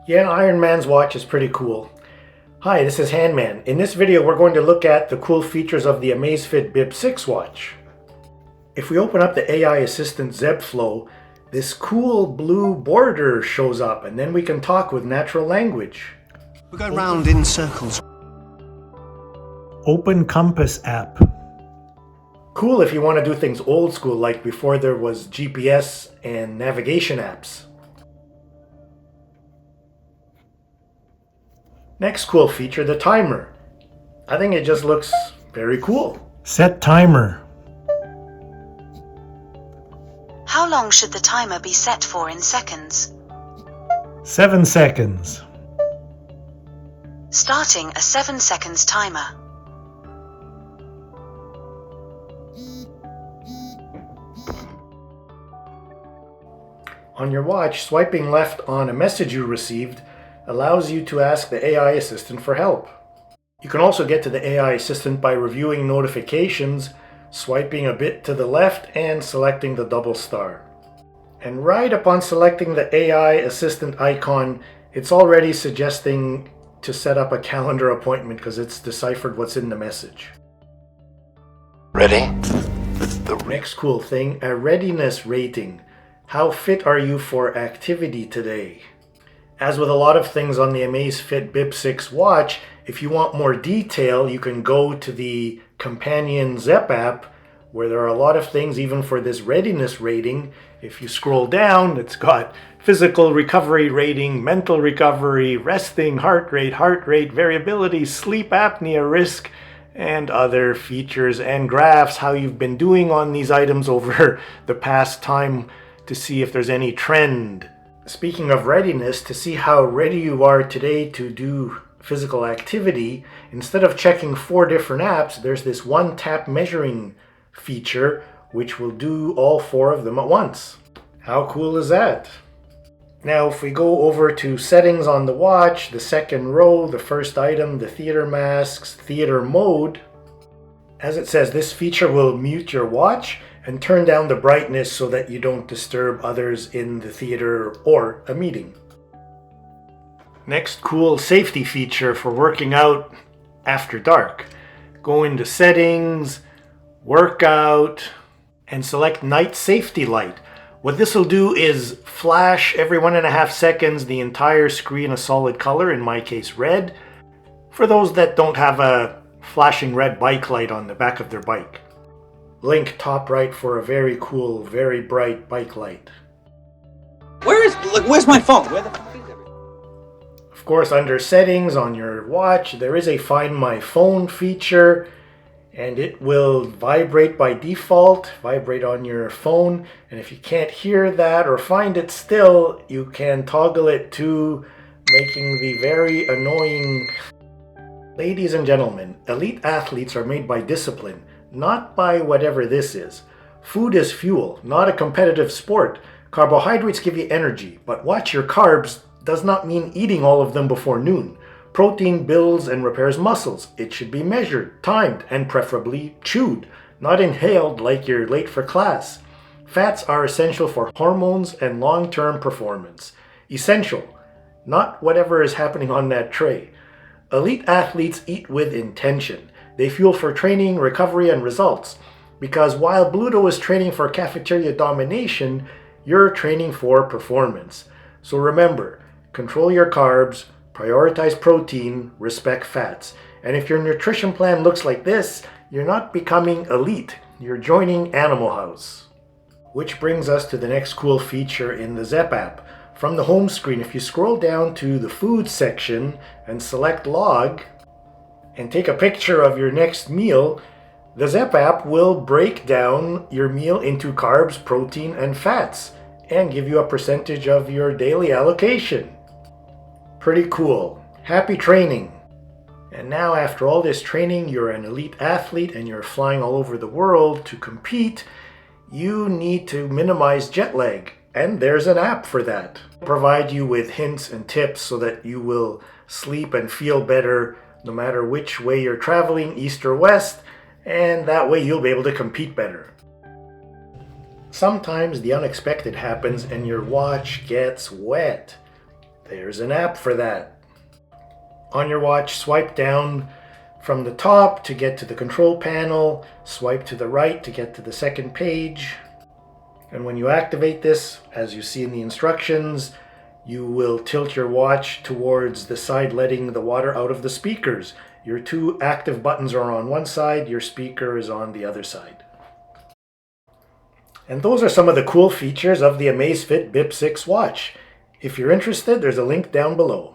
Yeah, Iron Man's watch is pretty cool. Hi, this is Handman. In this video, we're going to look at the cool features of the Amazfit Bip 6 watch. If we open up the AI assistant Zepp Flow, this cool blue border shows up, and then we can talk with natural language. We go round in circles. Open Compass app. Cool if you want to do things old school, like before there was GPS and navigation apps. Next cool feature, the timer. I think it just looks very cool. Set timer. How long should the timer be set for in seconds? 7 seconds. Starting a 7 seconds timer. On your watch, swiping left on a message you received allows you to ask the AI assistant for help. You can also get to the AI assistant by reviewing notifications, swiping a bit to the left and selecting the double star. And right upon selecting the AI assistant icon, it's already suggesting to set up a calendar appointment because it's deciphered what's in the message. Ready? Next cool thing, a readiness rating. How fit are you for activity today? As with a lot of things on the Amazfit Bip 6 watch, if you want more detail, you can go to the companion Zepp app, where there are a lot of things even for this readiness rating. If you scroll down, it's got physical recovery rating, mental recovery, resting, heart rate variability, sleep apnea risk, and other features and graphs, how you've been doing on these items over the past time to see if there's any trend. Speaking of readiness, to see how ready you are today to do physical activity, instead of checking 4 different apps, there's this one tap measuring feature which will do all 4 of them at once. How cool is that? Now if we go over to settings on the watch, the second row, the first item, the theater masks, theater mode, as it says, this feature will mute your watch and turn down the brightness so that you don't disturb others in the theater or a meeting. Next cool safety feature for working out after dark. Go into settings, workout, and select night safety light. What this will do is flash every 1.5 seconds the entire screen a solid color, in my case red, for those that don't have a flashing red bike light on the back of their bike. Link top right for a very cool, very bright bike light. Where's my phone? Where the fuck is everything? Of course, under settings on your watch, there is a Find My Phone feature, and it will vibrate by default, vibrate on your phone. And if you can't hear that or find it still, you can toggle it to making the very annoying. Ladies and gentlemen, elite athletes are made by discipline, not by whatever this is. Food is fuel, not a competitive sport. Carbohydrates give you energy, but watch your carbs does not mean eating all of them before noon. Protein builds and repairs muscles. It should be measured, timed, and preferably chewed, not inhaled like you're late for class. Fats are essential for hormones and long-term performance. Essential, not whatever is happening on that tray. Elite athletes eat with intention. They fuel for training, recovery, and results. Because while Bluto is training for cafeteria domination, you're training for performance. So remember, control your carbs, prioritize protein, respect fats. And if your nutrition plan looks like this, you're not becoming elite. You're joining Animal House. Which brings us to the next cool feature in the Zepp app. From the home screen, if you scroll down to the food section and select log, and take a picture of your next meal, the Zepp app will break down your meal into carbs, protein, and fats, and give you a percentage of your daily allocation. Pretty cool. Happy training. And now after all this training, you're an elite athlete and you're flying all over the world to compete. You need to minimize jet lag, and there's an app for that. Provide you with hints and tips so that you will sleep and feel better no matter which way you're traveling, east or west, and that way you'll be able to compete better. Sometimes the unexpected happens and your watch gets wet. There's an app for that. On your watch, swipe down from the top to get to the control panel, swipe to the right to get to the second page. And when you activate this, as you see in the instructions, you will tilt your watch towards the side letting the water out of the speakers. Your two active buttons are on one side, your speaker is on the other side. And those are some of the cool features of the Amazfit Bip 6 watch. If you're interested, there's a link down below.